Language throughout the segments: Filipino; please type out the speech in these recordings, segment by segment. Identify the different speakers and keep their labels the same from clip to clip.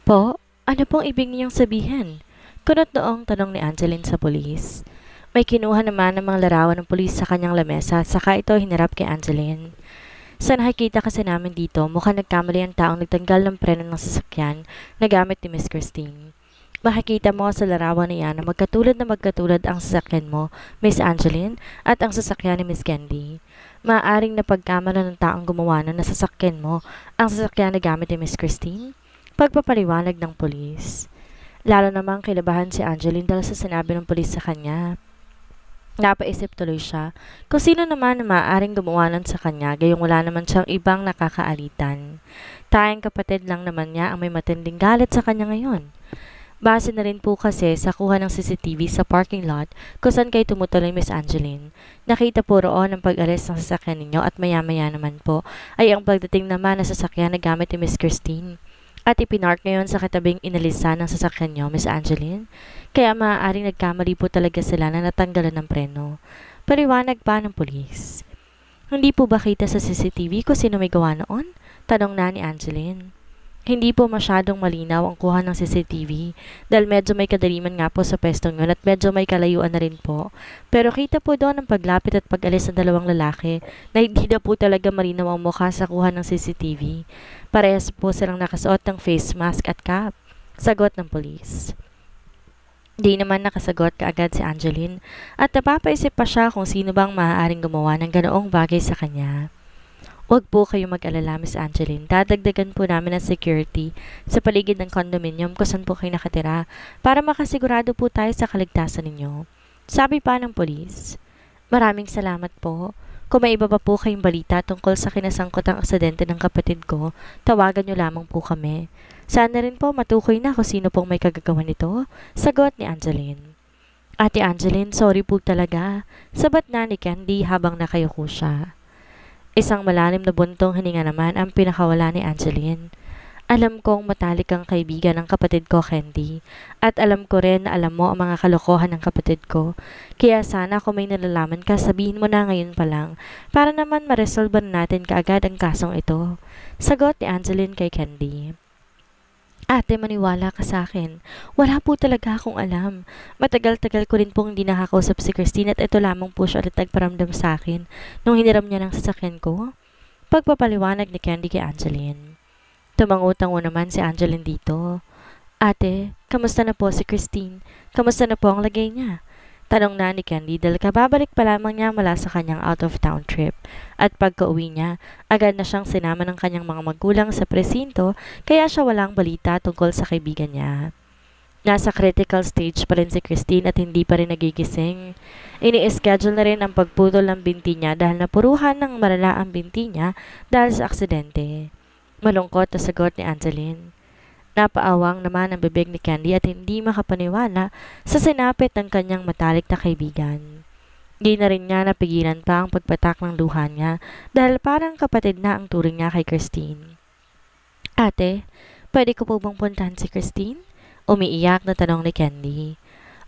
Speaker 1: Po, ano pong ibig niyong sabihin? Kunot noong tanong ni Angeline sa pulis. May kinuha naman ng mga larawan ng pulis sa kanyang lamesa saka ito hinarap kay Angeline. Sa nakikita kasi namin dito, mukhang nagkamali ang taong nagtanggal ng preno ng sasakyan na gamit ni Miss Christine. Makikita mo sa larawan na yan na magkatulad ang sasakyan mo, Miss Angeline, at ang sasakyan ni Miss Candy. Maaaring napagkamala ng taong gumawa na sasakyan mo ang sasakyan na gamit ni Miss Christine? Pagpapaliwanag ng pulis. Lalo namang kilabahan si Angeline dahil sa sinabi ng pulis sa kanya. Napaisip tuloy siya kung sino naman na maaaring gumawa nun sa kanya gayong wala naman siyang ibang nakakaalitan. Tayong kapatid lang naman niya ang may matinding galit sa kanya ngayon. Base na rin po kasi sa kuha ng CCTV sa parking lot kung saan kayo tumutuloy, Miss Angeline. Nakita po roon ang pag-alis ng sasakyan ninyo at maya-maya naman po ay ang pagdating naman ng sasakyan na gamit ni Miss Christine. At ipinark ngayon sa katabing inalisan ng sasakyan niyo, Miss Angeline. Kaya maaaring nagkamali po talaga sila na natanggalan ng preno. Paliwanag pa ng pulis. Hindi po ba kita sa CCTV kung sino may gawa noon? Tanong na ni Angeline. Hindi po masyadong malinaw ang kuha ng CCTV dahil medyo may kadaliman nga po sa pwestong yun at medyo may kalayuan na rin po. Pero kita po doon ang paglapit at pag-alis ng dalawang lalaki na hindi na po talaga malinaw ang mukha sa kuha ng CCTV. Parehas po silang nakasuot ng face mask at cap. Sagot ng pulis. Di naman nakasagot kaagad si Angeline at napapaisip pa siya kung sino bang maaaring gumawa ng ganoong bagay sa kanya. Huwag po kayo mag-alala, Miss Angeline. Dadagdagan po namin ang security sa paligid ng condominium kung saan po kayo nakatira para makasigurado po tayo sa kaligtasan ninyo. Sabi pa ng polis. Maraming salamat po. Kung may iba pa po kayong balita tungkol sa kinasangkotang aksidente ng kapatid ko, tawagan niyo lamang po kami. Sana rin po matukoy na kung sino pong may kagagawa nito. Sagot ni Angeline. Ate Angeline, sorry po talaga. Sabat na ni Candy habang nakayuko siya. Isang malalim na buntong hininga naman ang pinakawala ni Angeline. Alam kong matalik kang kaibigan ng kapatid ko, Candy. At alam ko rin na alam mo ang mga kalokohan ng kapatid ko. Kaya sana kung may nalalaman ka, sabihin mo na ngayon pa lang para naman maresolve natin kaagad ang kasong ito. Sagot ni Angeline kay Candy. Ate, maniwala ka sa akin. Wala po talaga akong alam. Matagal-tagal ko rin pong hindi nakakausap si Christine at ito lamang po siya ulit nagparamdam sa akin nung hiniram niya ng sasakyan ko. Pagpapaliwanag ni Candy kay Angeline. Tumangutang naman si Angeline dito. Ate, kamusta na po si Christine? Kamusta na po ang lagay niya? Tanong na ni Candy dahil kababalik pa lamang niya mula sa kanyang out-of-town trip. At pagka-uwi niya, agad na siyang sinama ng kanyang mga magulang sa presinto kaya siya walang balita tungkol sa kaibigan niya. Nasa critical stage pa rin si Christine at hindi pa rin nagigising. Ini-schedule na rin ang pagputol ng binti niya dahil napuruhan ng malala ang binti niya dahil sa aksidente. Malungkot na sagot ni Angeline. Napaawang naman ang bibig ni Candy at hindi makapaniwala sa sinapit ng kanyang matalik na kaibigan. Di na rin niya napigilan pa ang pagpatak ng luha niya dahil parang kapatid na ang turing niya kay Christine. Ate, pwede ko po bang puntahan si Christine? Umiiyak na tanong ni Candy.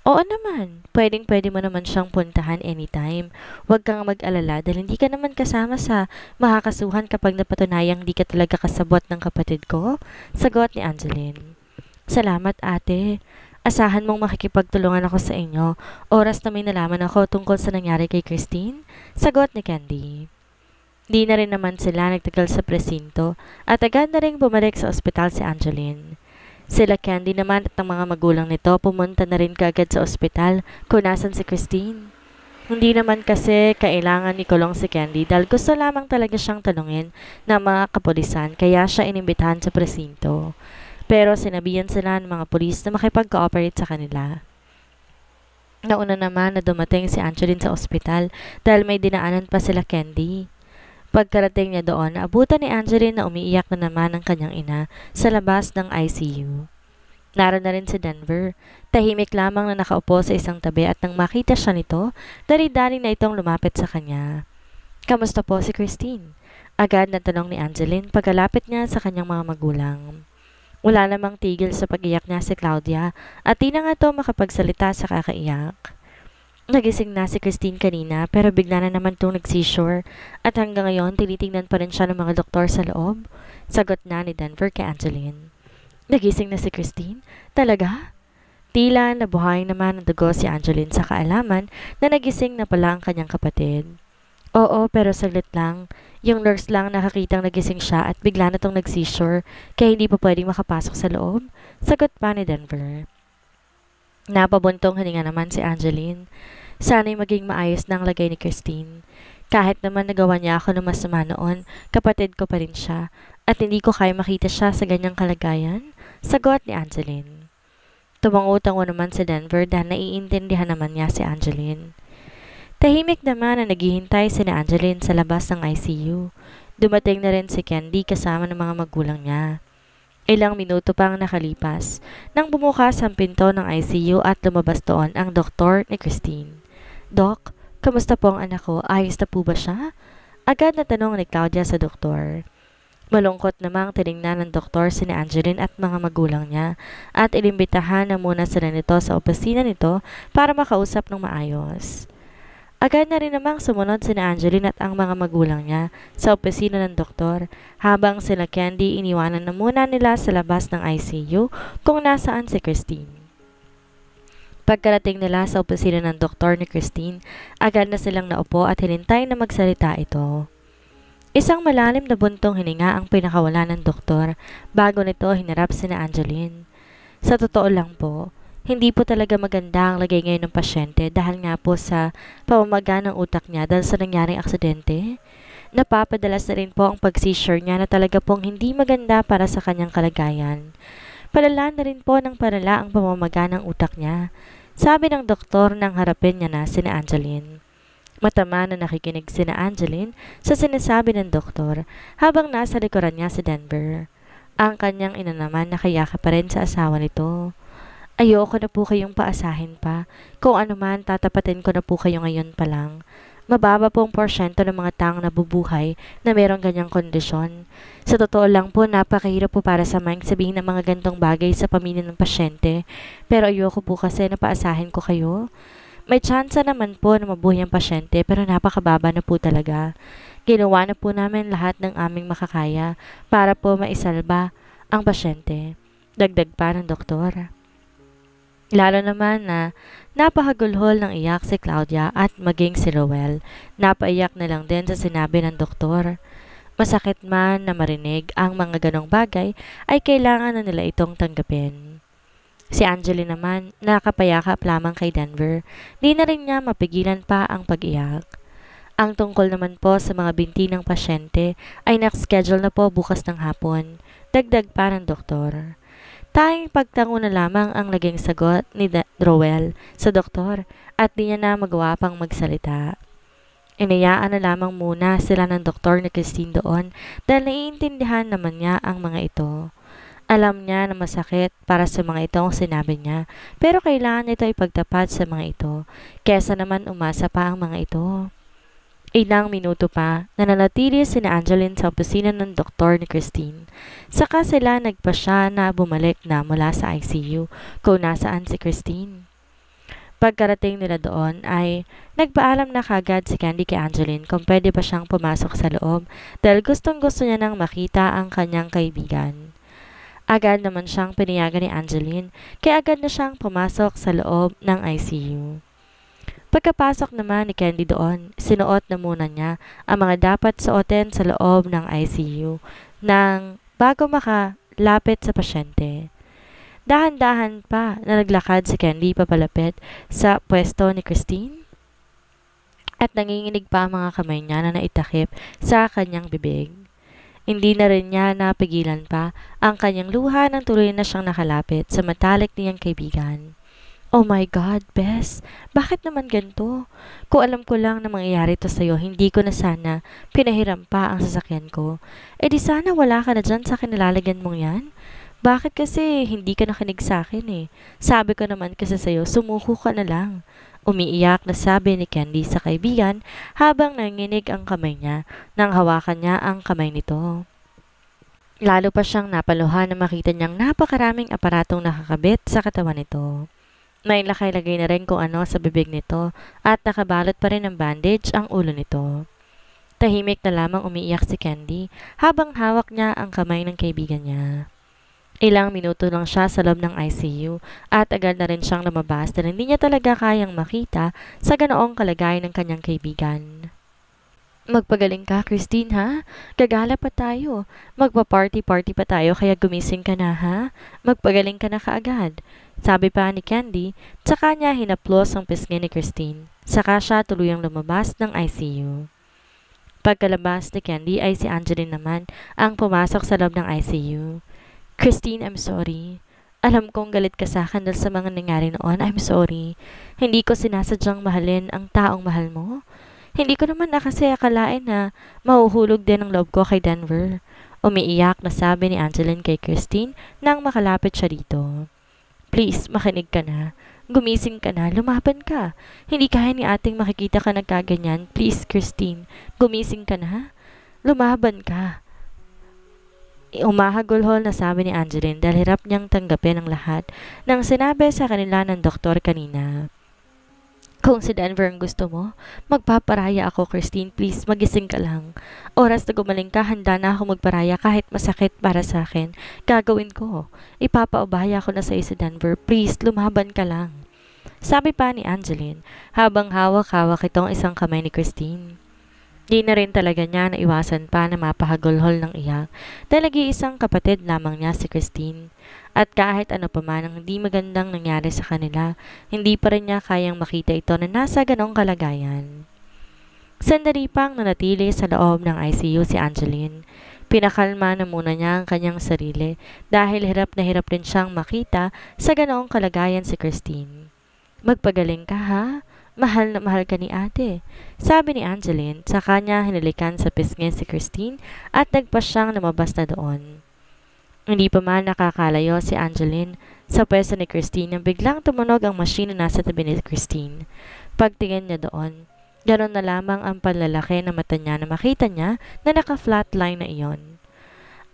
Speaker 1: Oo naman, pwedeng-pwede mo naman siyang puntahan anytime. Huwag kang mag-alala dahil hindi ka naman kasama sa makakasuhan kapag napatunayang di ka talaga kasabot ng kapatid ko. Sagot ni Angeline. Salamat ate. Asahan mong makikipagtulungan ako sa inyo. Oras na may nalaman ako tungkol sa nangyari kay Christine. Sagot ni Candy. Di na rin naman sila nagtagal sa presinto at agad na rin bumalik sa ospital si Angeline. Sila Candy naman at ang mga magulang nito pumunta na rin kaagad sa ospital kung nasan si Christine. Hindi naman kasi kailangan ikulong si Candy dahil gusto lamang talaga siyang tanungin ng mga kapulisan kaya siya inimbitahan sa presinto. Pero sinabihan sila ng mga pulis na makipag-cooperate sa kanila. Nauna naman na dumating si Angeline sa ospital dahil may dinaanan pa sila Candy. Pagkarating niya doon, naabutan ni Angeline na umiiyak na naman ang kanyang ina sa labas ng ICU. Naroon na rin si Denver. Tahimik lamang na nakaupo sa isang tabi at nang makita siya nito, dari-dari na itong lumapit sa kanya. Kamusta po si Christine? Agad na tanong ni Angeline pagkalapit niya sa kanyang mga magulang. Wala namang tigil sa pag-iyak niya si Claudia at di na nga ito makapagsalita sa kakaiyak. Nagising na si Christine kanina pero bigla na naman itong nag-seizure at hanggang ngayon tinitingnan pa rin siya ng mga doktor sa loob. Sagot na ni Denver kay Angeline. Nagising na si Christine? Talaga? Tila nabuhay naman ng dugo si Angeline sa kaalaman na nagising na pala ang kanyang kapatid. Oo, pero saglit lang. Yung nurse lang nakakitang nagising siya at bigla na tong nag-seizure kaya hindi pa pwedeng makapasok sa loob. Sagot pa ni Denver. Napabuntong hininga naman si Angeline. Sana'y maging maayos na ang lagay ni Christine. Kahit naman nagawa niya ako ng masama noon, kapatid ko pa rin siya at hindi ko kaya makita siya sa ganyang kalagayan. Sagot ni Angeline. Tumangutango naman si Denver dahil naiintindihan naman niya si Angeline. Tahimik naman na naghihintay si Angeline sa labas ng ICU. Dumating na rin si Candy kasama ng mga magulang niya. Ilang minuto pang nakalipas nang bumukas ang pinto ng ICU at lumabas doon ang doktor ni Christine. Doc, kamusta po ang anak ko? Ayos na po ba siya? Agad na tanong ni Claudia sa doktor. Malungkot namang tiningnan ng doktor si Angeline at mga magulang niya at inimbitahan na muna sila nito sa opisina nito para makausap ng maayos. Agad na rin namang sumunod si Angeline at ang mga magulang niya sa opisina ng doktor habang sila Candy iniwanan na muna nila sa labas ng ICU kung nasaan si Christine. Pagkarating nila sa opisina ng doktor ni Christine, agad na silang naupo at hinintay na magsalita ito. Isang malalim na buntong hininga ang pinakawala ng doktor bago nito hinarap si Angeline. Sa totoo lang po, hindi po talaga maganda ang lagay ngayon ng pasyente dahil nga po sa pamamaga ng utak niya dahil sa nangyaring aksidente. Napapadalas na rin po ang pag-seizure niya na talaga pong hindi maganda para sa kanyang kalagayan. Palala na rin po ng palala ang pamamaga ng utak niya, sabi ng doktor nang harapin niya na si Angeline. Matama na nakikinig si Angeline sa sinasabi ng doktor habang nasa likuran niya si Denver. Ang kanyang ina naman nakayakap pa rin sa asawa nito. Ayoko na po kayong paasahin pa. Kung ano man, tatapatin ko na po kayo ngayon pa lang. Mababa po ang porsyento ng mga taong nabubuhay na mayroong ganyang kondisyon. Sa totoo lang po, napakahirap po para sa mind sabihin ng mga gantong bagay sa pamilya ng pasyente. Pero ayoko po kasi na paasahin ko kayo. May tsansa naman po na mabuhay ang pasyente pero napakababa na po talaga. Ginawa na po namin lahat ng aming makakaya para po maisalba ang pasyente. Dagdag pa ng doktor. Lalo naman na napakagulhol ng iyak si Claudia at maging si Roel. Napaiyak na lang din sa sinabi ng doktor. Masakit man na marinig ang mga ganong bagay ay kailangan na nila itong tanggapin. Si Angeline naman, nakapayakap lamang kay Denver. Di na rin niya mapigilan pa ang pag-iyak. Ang tungkol naman po sa mga binti ng pasyente ay nakaschedule na po bukas ng hapon. Dagdag pa ng doktor. Tanging pagtango na lamang ang naging sagot ni Roel sa doktor at di niya na magawa pang magsalita. Inayaan na lamang muna sila ng doktor ni Christine doon dahil naiintindihan naman niya ang mga ito. Alam niya na masakit para sa mga ito ang sinabi niya, pero kailangan nito ipagtapat sa mga ito, kesa naman umasa pa ang mga ito. Ilang minuto pa, nananatili si Angeline sa opisina ng doktor ni Christine. Saka sila nagpasya na bumalik na mula sa ICU kung nasaan si Christine. Pagkarating nila doon ay nagpaalam na kagad si Candy kay Angeline kung pwede ba siyang pumasok sa loob dahil gustong gusto niya nang makita ang kanyang kaibigan. Agad naman siyang pinayagan ni Angeline, kaya agad na siyang pumasok sa loob ng ICU. Pagkapasok naman ni Candy doon, sinuot na muna niya ang mga dapat suotin sa loob ng ICU nang bago makalapit sa pasyente. Dahan-dahan pa na naglakad si Candy papalapit sa pwesto ni Christine at nanginginig pa ang mga kamay niya na naitakip sa kanyang bibig. Hindi na rin niya napigilan pa ang kanyang luha nang tuloy na siyang nakalapit sa matalik niyang kaibigan. Oh my God, Bes, bakit naman ganito? Kung alam ko lang na mangyayari to sa'yo, hindi ko na sana pinahiram pa ang sasakyan ko. Eh di sana wala ka na dyan sa kinalalagyan mong yan? Bakit kasi hindi ka nakinig sa akin eh? Sabi ko naman kasi sa'yo, sumuko ka na lang. Umiiyak na sabi ni Candy sa kaibigan habang nanginig ang kamay niya nang hawakan niya ang kamay nito. Lalo pa siyang napaluhan na makita niyang napakaraming aparatong nakakabit sa katawan nito. May lakay-lagay na rin kung ano sa bibig nito at nakabalot pa rin ng bandage ang ulo nito. Tahimik na lamang umiiyak si Candy habang hawak niya ang kamay ng kaibigan niya. Ilang minuto lang siya sa loob ng ICU at agad na rin siyang lumabas dahil hindi niya talaga kayang makita sa ganoong kalagayan ng kanyang kaibigan. Magpagaling ka, Christine, ha? Gagala pa tayo. Magpa-party-party pa tayo kaya gumising ka na, ha? Magpagaling ka na kaagad. Sabi pa ni Candy, tsaka niya hinaplos ang pisngi ni Christine. Saka siya tuluyang lumabas ng ICU. Pagkalabas ni Candy ay si Angeline naman ang pumasok sa loob ng ICU. Christine, I'm sorry. Alam kong galit ka sa akin dahil sa mga nangyari noon. I'm sorry. Hindi ko sinasadyang mahalin ang taong mahal mo. Hindi ko naman na kasi akalain na mahuhulog din ang loob ko kay Denver. Umiiyak na sabi ni Angeline kay Christine nang makalapit siya dito. Please, makinig ka na. Gumising ka na, lumaban ka. Hindi kaya ni ating makikita ka nagkaganyan. Please, Christine, gumising ka na. Lumaban ka. Umahagulhol na sabi ni Angeline dahil hirap niyang tanggapin ang lahat ng sinabi sa kanila ng doktor kanina. Kung si Denver ang gusto mo, magpaparaya ako, Christine. Please, magising ka lang. Oras na gumaling ka, handa na ako magparaya kahit masakit para sa akin. Gagawin ko. Ipapaubaya ko na sa si Denver. Please, lumaban ka lang. Sabi pa ni Angeline, habang hawak-hawak itong isang kamay ni Christine. Di na rin talaga niya naiwasan pa na mapahagulhol ng iyak dahil nag-iisang kapatid lamang niya si Christine. At kahit ano pa man ang hindi magandang nangyari sa kanila, hindi pa rin niya kayang makita ito na nasa ganong kalagayan. Sandali pang nanatili sa loob ng ICU si Angeline. Pinakalma na muna niya ang kanyang sarili dahil hirap na hirap rin siyang makita sa ganoong kalagayan si Christine. Magpagaling ka, ha? Mahal na mahal ka ni ate, sabi ni Angeline. Sa kanya hinalikan sa pisngi si Christine at nagpa siyang lumabas na doon. Hindi pa man nakakalayo si Angeline sa pwesto ni Christine nang biglang tumunog ang machine na nasa tabi ni Christine. Pagtingin niya doon, ganoon na lamang ang panlalaki na mata niya na makita niya na naka-flatline na iyon.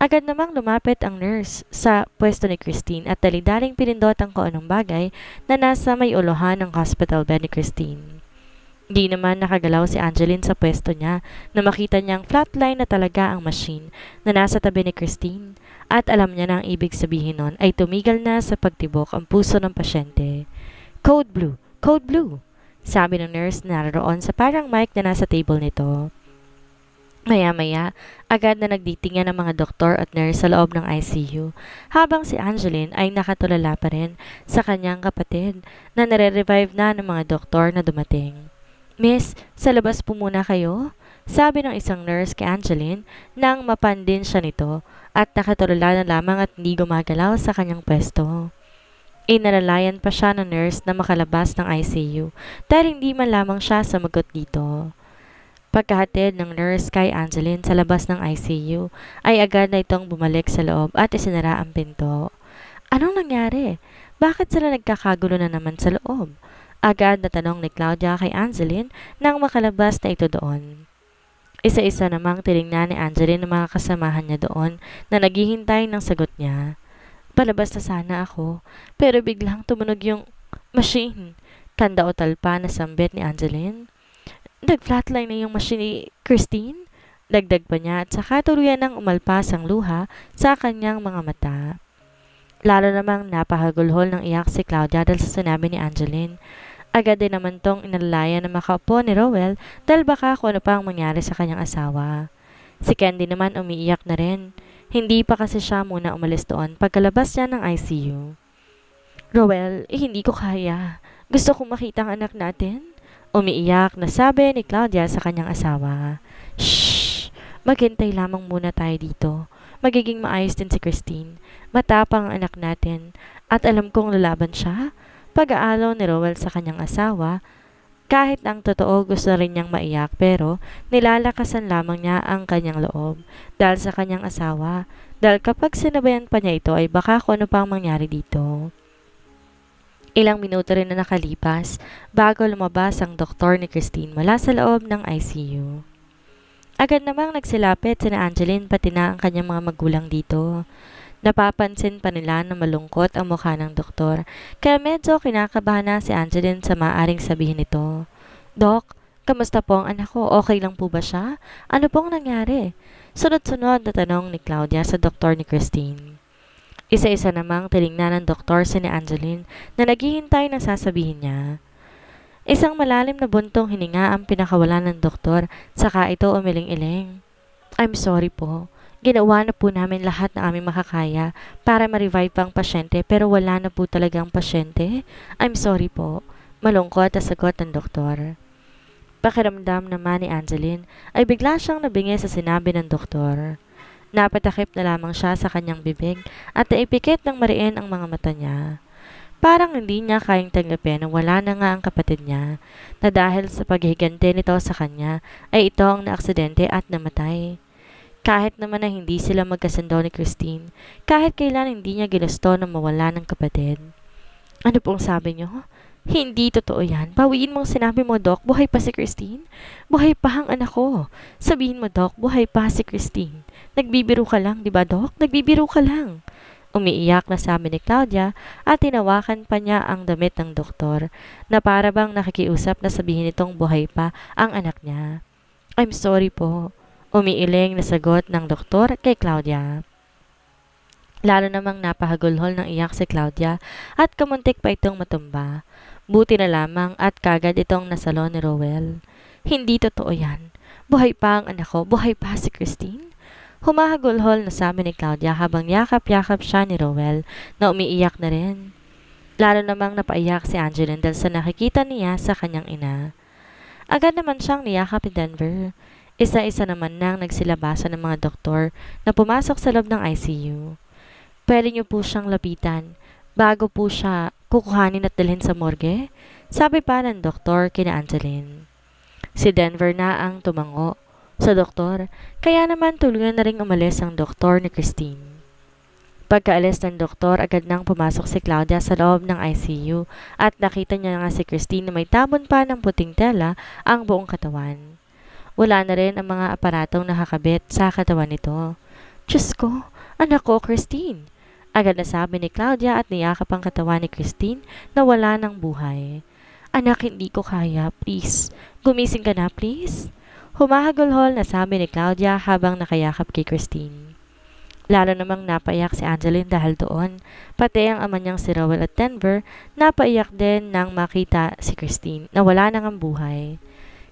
Speaker 1: Agad namang lumapit ang nurse sa pwesto ni Christine at dali-daling pinindot ang kung anong bagay na nasa may uluhan ng hospital bed ni Christine. Di naman nakagalaw si Angeline sa pwesto niya na makita niyang flatline na talaga ang machine na nasa tabi ni Christine at alam niya na ang ibig sabihin nun ay tumigil na sa pagtibok ang puso ng pasyente. Code blue, code blue, sabi ng nurse na naroon sa parang mic na nasa table nito. Maya-maya, agad na nagditingan ng mga doktor at nurse sa loob ng ICU, habang si Angeline ay nakatulala pa rin sa kanyang kapatid na nare-revive na ng mga doktor na dumating. Miss, sa labas po muna kayo? Sabi ng isang nurse kay Angeline nang mapandin siya nito at nakatulala na lamang at hindi gumagalaw sa kanyang pwesto. Inalalayan pa siya ng nurse na makalabas ng ICU dahil hindi man lamang siya sumagot dito. Pagkahatid ng nurse kay Angeline sa labas ng ICU, ay agad na itong bumalik sa loob at isinara ang pinto. Anong nangyari? Bakit sila nagkakagulo na naman sa loob? Agad na tanong ni Claudia kay Angeline nang makalabas na ito doon. Isa-isa namang tinignan ni Angeline ang mga kasamahan niya doon na naghihintay ng sagot niya. Palabas na sana ako, pero biglang tumunog yung machine. Kanda o talpa na sambit ni Angeline. Nag-flatline na yung machine ni Christine? Dagdag pa niya at saka tuluyan ng umalpas ang luha sa kanyang mga mata. Lalo namang napahagulhol ng iyak si Claudia dahil sa sinabi ni Angeline. Agad din naman tong inalalayan na makaupo ni Rowell dahil baka kung ano pa ang mangyari sa kanyang asawa. Si Candy naman umiiyak na rin. Hindi pa kasi siya muna umalis doon pagkalabas niya ng ICU. Rowell, hindi ko kaya. Gusto kong makita ang anak natin. Umiiyak na sabi ni Claudia sa kanyang asawa. Shh! Maghintay lamang muna tayo dito. Magiging maayos din si Christine. Matapang ang anak natin. At alam kong lalaban siya. Pag-aalaw ni Rowell sa kanyang asawa. Kahit ang totoo gusto rin niyang maiyak pero nilalakasan lamang niya ang kanyang loob. Dahil sa kanyang asawa. Dahil kapag sinabayan pa niya ito ay baka kung ano pang mangyari dito. Ilang minuto rin na nakalipas bago lumabas ang doktor ni Christine mula sa loob ng ICU. Agad namang nagsilapit sina Angeline pati na ang kanyang mga magulang dito. Napapansin pa nila na malungkot ang mukha ng doktor kaya medyo kinakabahan na si Angeline sa maaaring sabihin nito. Dok, kamusta po ang anak ko? Okay lang po ba siya? Ano pong nangyari? Sunod-sunod na tanong ni Claudia sa doktor ni Christine. Isa-isa namang tiningnan ng doktor si ni Angeline na naghihintay ng sasabihin niya. Isang malalim na buntong hininga ang pinakawalan ng doktor, saka ito umiling-iling. I'm sorry po. Ginawa na po namin lahat na aming makakaya para ma-revive ang pasyente pero wala na po talagang pasyente. I'm sorry po. Malungkot na sagot ng doktor. Pakiramdam naman ni Angeline ay bigla siyang nabingi sa sinabi ng doktor. Napatakip na lamang siya sa kanyang bibig at naipikit ng mariin ang mga mata niya. Parang hindi niya kayang tanggapin na wala na nga ang kapatid niya, na dahil sa paghihigante nito sa kanya ay ito ang naaksidente at namatay. Kahit naman na hindi sila magkasundo ni Christine, kahit kailan hindi niya ginusto na mawala ng kapatid. Ano pong sabi niyo? Hindi totoo yan. Bawiin mong sinabi mo, Doc, buhay pa si Christine? Buhay pa ang anak ko. Sabihin mo, Doc, buhay pa si Christine. Nagbibiro ka lang, di ba, Doc? Nagbibiro ka lang. Umiiyak na sabi ni Claudia at tinawakan pa niya ang damit ng doktor na para bang nakikiusap na sabihin nitong buhay pa ang anak niya. I'm sorry po. Umiiling na sagot ng doktor kay Claudia. Lalo namang napahagulhol ng iyak si Claudia at kamuntik pa itong matumba. Buti na lamang at kagad itong nasalo ni Rowell. Hindi totoo yan. Buhay pa ang anak ko. Buhay pa si Christine. Humahagulhol na sabi ni Claudia habang yakap-yakap siya ni Rowell na umiiyak na rin. Lalo namang napaiyak si Angeline dahil sa nakikita niya sa kanyang ina. Agad naman siyang niyakap ni Denver. Isa-isa naman nang nagsilabasan ng mga doktor na pumasok sa loob ng ICU. Pwede niyo po siyang lapitan bago po siya kukuhanin at dalhin sa morgue? Sabi pa ng doktor kina Angeline. Si Denver na ang tumango sa doktor, kaya naman tuluyan na ring umalis ang doktor ni Christine. Pagkaalis ng doktor, agad nang pumasok si Claudia sa loob ng ICU at nakita niya nga si Christine na may tabon pa ng puting tela ang buong katawan. Wala na rin ang mga aparatong nakakabit sa katawan nito. Diyos ko, anak ko, Christine! Agad na sabi ni Claudia at niyakap ang katawan ni Christine na wala ng buhay. Anak, hindi ko kaya. Please, gumising ka na, please. Humahagulhol na sabi ni Claudia habang nakayakap kay Christine. Lalo namang napaiyak si Angeline dahil doon, pati ang ama niyang si Rowell at Denver, napaiyak din nang makita si Christine na wala nang ang buhay.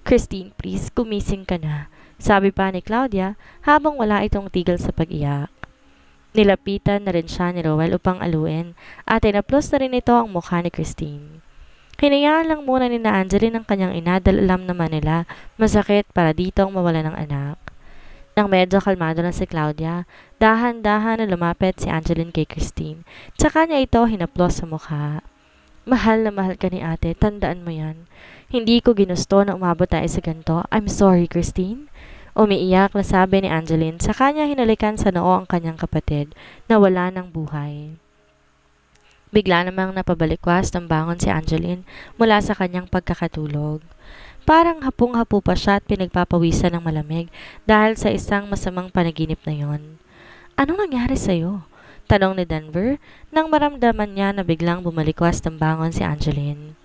Speaker 1: Christine, please, gumising ka na, sabi pa ni Claudia habang wala itong tigil sa pag-iyak. Nilapitan na rin siya ni Rowell upang aluin at inaplos na rin ito ang mukha ni Christine. Hinayaan lang muna ni na Angeline ang kanyang ina dahil alam naman nila masakit para ditong mawala ng anak. Nang medyo kalmado na si Claudia, dahan-dahan na lumapit si Angeline kay Christine. Tsaka niya ito hinaplos sa mukha. Mahal na mahal ka ni ate, tandaan mo yan. Hindi ko ginusto na umabot tayo sa ganito. I'm sorry, Christine. Umiiyak na sabi ni Angeline, tsaka niya hinalikan sa noo ang kanyang kapatid na wala ng buhay. Bigla namang napabalikwas ng bangon si Angeline mula sa kanyang pagkakatulog. Parang hapong-hapo pa siya at pinagpapawisan ng malamig dahil sa isang masamang panaginip na yon. Anong nangyari sa'yo? Tanong ni Denver nang maramdaman niya na biglang bumalikwas ng bangon si Angeline.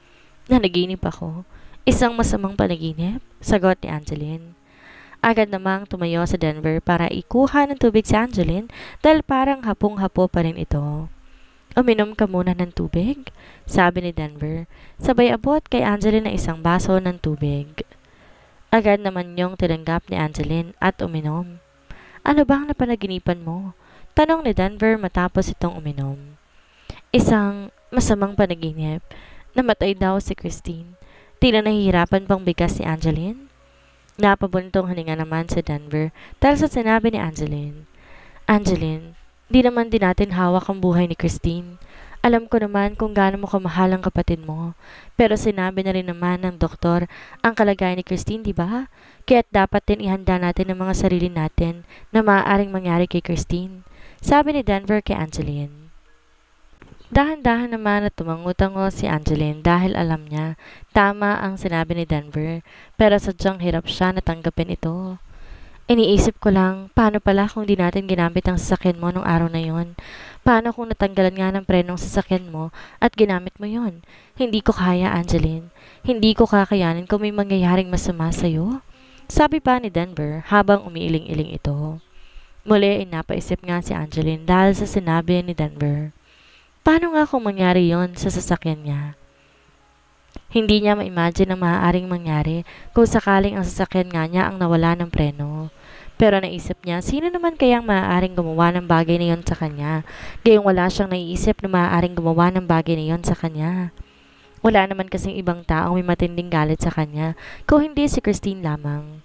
Speaker 1: Nanaginip ako. Isang masamang panaginip? Sagot ni Angeline. Agad namang tumayo sa Denver para ikuha ng tubig si Angeline dahil parang hapong-hapo pa rin ito. Uminom ka muna ng tubig, sabi ni Denver. Sabay abot kay Angeline na isang baso ng tubig. Agad naman niyong tinanggap ni Angeline at uminom. Ano ba ang napanaginipan mo? Tanong ni Denver matapos itong uminom. Isang masamang panaginip. Namatay daw si Christine. Tila nahihirapan pang bigkas si Angeline. Napabuntong hininga naman si Denver dahil sa sinabi ni Angeline. Angeline, di naman din natin hawak ang buhay ni Christine. Alam ko naman kung gaano mo kamahal ang kapatid mo. Pero sinabi na rin naman ng doktor ang kalagayan ni Christine, di ba? Kaya't dapat din ihanda natin ang mga sarili natin na maaaring mangyari kay Christine. Sabi ni Denver kay Angeline. Dahan-dahan naman at tumango-tango si Angeline dahil alam niya tama ang sinabi ni Denver pero sadyang hirap siya na tanggapin ito. Iniisip ko lang, paano pala kung di natin ginamit ang sasakyan mo nung araw na yon? Paano kung natanggalan nga ng prenong sasakyan mo at ginamit mo yon? Hindi ko kaya, Angeline. Hindi ko kakayanin kung may mangyayaring masama sa'yo. Sabi pa ni Denver habang umiiling-iling ito. Muli ay napaisip nga si Angeline dahil sa sinabi ni Denver. Paano nga kung mangyari yon sa sasakyan niya? Hindi niya ma-imagine ang maaaring mangyari kung sakaling ang sasakyan nga niya ang nawala ng preno. Pero naisip niya, sino naman kayang maaaring gumawa ng bagay na yon sa kanya? Gayong wala siyang naiisip na maaaring gumawa ng bagay na yon sa kanya. Wala naman kasing ibang taong may matinding galit sa kanya kung hindi si Christine lamang.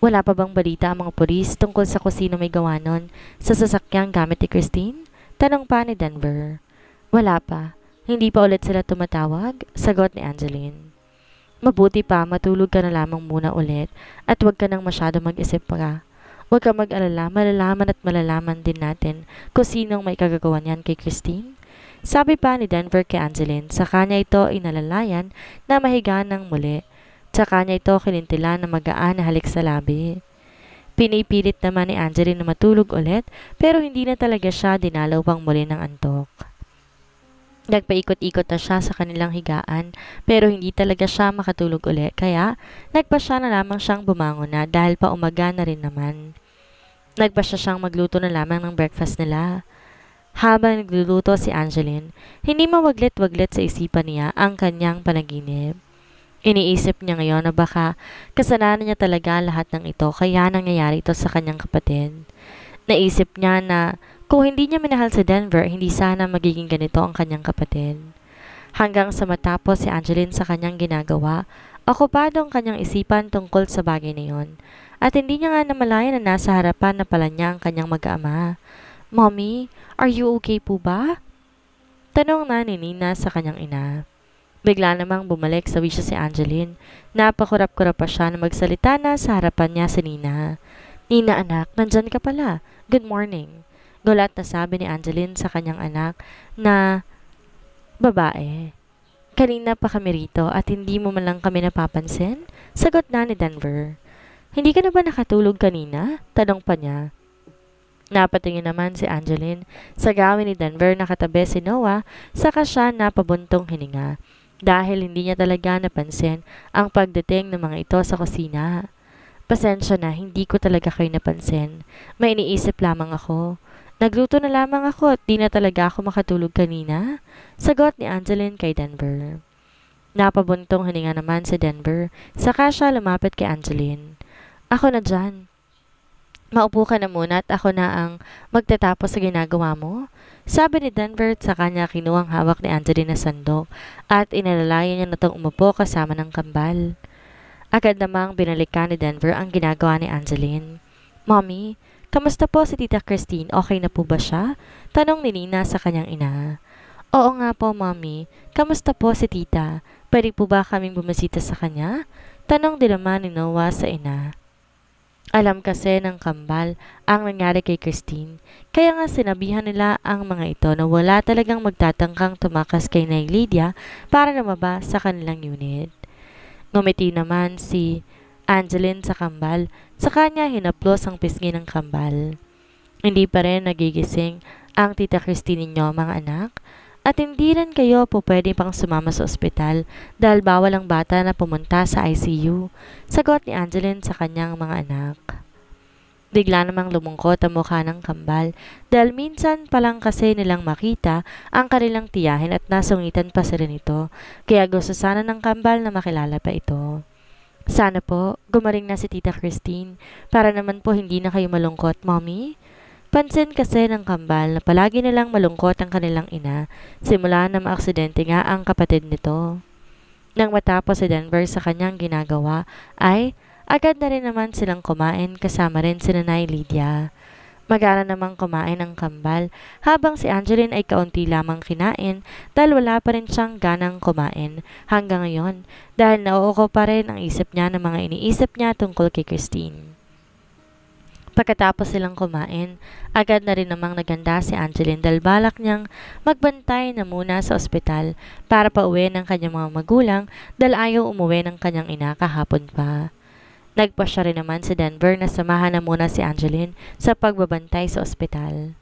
Speaker 1: Wala pa bang balita ang mga pulis tungkol sa kung sino may gawa nun sa sasakyang gamit ni Christine? Tanong pa ni Denver. Wala pa. Hindi pa ulit sila tumatawag, sagot ni Angeline. Mabuti pa, matulog ka na lamang muna ulit at huwag ka nang masyado mag-isip pa. Huwag ka mag-alala, malalaman at malalaman din natin kung sinong may kagagawa niyan kay Christine. Sabi pa ni Denver kay Angeline, sa kanya ito inalalayan na mahiga ng muli. Sa kanya ito kinintila na magaan na halik sa labi. Pinipilit naman ni Angeline na matulog ulit pero hindi na talaga siya dinalaw pang muli ng antok. Nagpaikot-ikot na siya sa kanilang higaan pero hindi talaga siya makatulog ulit kaya nagpasya na lamang siyang bumangon na dahil pa umaga na rin naman. Nagpasya siyang magluto na lamang ng breakfast nila. Habang nagluluto si Angeline, hindi mawaglit-waglit sa isipan niya ang kanyang panaginip. Iniisip niya ngayon na baka kasalanan niya talaga lahat ng ito kaya nangyayari ito sa kanyang kapatid. Naisip niya na kung hindi niya minahal si Denver, hindi sana magiging ganito ang kanyang kapatid. Hanggang sa matapos si Angeline sa kanyang ginagawa, okupado ang kanyang isipan tungkol sa bagay na yon. At hindi niya nga namalayan na nasa harapan na pala niya ang kanyang mag-ama. Mommy, are you okay po ba? Tanong na ni Nina sa kanyang ina. Bigla namang bumalik sa wisyo si Angeline. Napakurap-kurap pa siya na magsalita na sa harapan niya si Nina. Nina anak, nandyan ka pala. Good morning. Gulat na sabi ni Angeline sa kanyang anak na babae. Kanina pa kami rito at hindi mo man lang kami napapansin? Sagot na ni Denver. Hindi ka na ba nakatulog kanina? Tanong pa niya. Napatingin naman si Angeline sa gawin ni Denver na katabi si Noah saka siya napabuntong hininga dahil hindi niya talaga napansin ang pagdating ng mga ito sa kusina. Pasensya na, hindi ko talaga kayo napansin. May iniisip lamang ako. Nagluto na lamang ako at di na talaga ako makatulog kanina, sagot ni Angeline kay Denver. Napabuntong hininga naman si Denver, saka siya lumapit kay Angeline. Ako na dyan. Maupo ka na muna at ako na ang magtatapos sa ginagawa mo, sabi ni Denver at sa kanya kinuhang hawak ni Angeline na sandok at inalalayan niya na itong umupo kasama ng kambal. Agad namang binalikan ni Denver ang ginagawa ni Angeline. Mommy, kamusta po si Tita Christine? Okay na po ba siya? Tanong ni Nina sa kanyang ina. Oo nga po, Mommy. Kamusta po si Tita? Pwede po ba kaming bumisita sa kanya? Tanong din naman ni Noah sa ina. Alam kasi ng kambal ang nangyari kay Christine. Kaya nga sinabihan nila ang mga ito na wala talagang magtatangkang tumakas kay Nay Lydia para lumabas sa kanilang unit. Ngumiti naman si Angeline sa kambal, sa kanya hinaplos ang pisngi ng kambal. Hindi pa rin nagigising ang Tita Christine ninyo mga anak, at hindi rin kayo po pwede pang sumama sa ospital dahil bawal ang bata na pumunta sa ICU, sagot ni Angeline sa kanyang mga anak. Bigla namang lumungkot ang mukha ng kambal dahil minsan pa lang kasi nilang makita ang kanilang tiyahin at nasungitan pa sila nito, kaya gusto sana ng kambal na makilala pa ito. Sana po, gumaling na si Tita Christine para naman po hindi na kayo malungkot, Mommy. Pansin kasi ng kambal na palagi nilang malungkot ang kanilang ina simula na maaksidente nga ang kapatid nito. Nang matapos si Denver sa kanyang ginagawa ay agad na rin naman silang kumain kasama rin si Nanay Lydia. Magana namang kumain ang kambal habang si Angeline ay kaunti lamang kinain dahil wala pa rin siyang ganang kumain hanggang ngayon dahil nauuko pa rin ang isip niya ng mga iniisip niya tungkol kay Christine. Pagkatapos silang kumain, agad na rin namang naganda si Angeline dahil balak niyang magbantay na muna sa ospital para pauwi ng kanyang mga magulang dahil ayaw umuwi ng kanyang ina kahapon pa. Nagpasya rin naman si Denver na samahan na muna si Angeline sa pagbabantay sa ospital.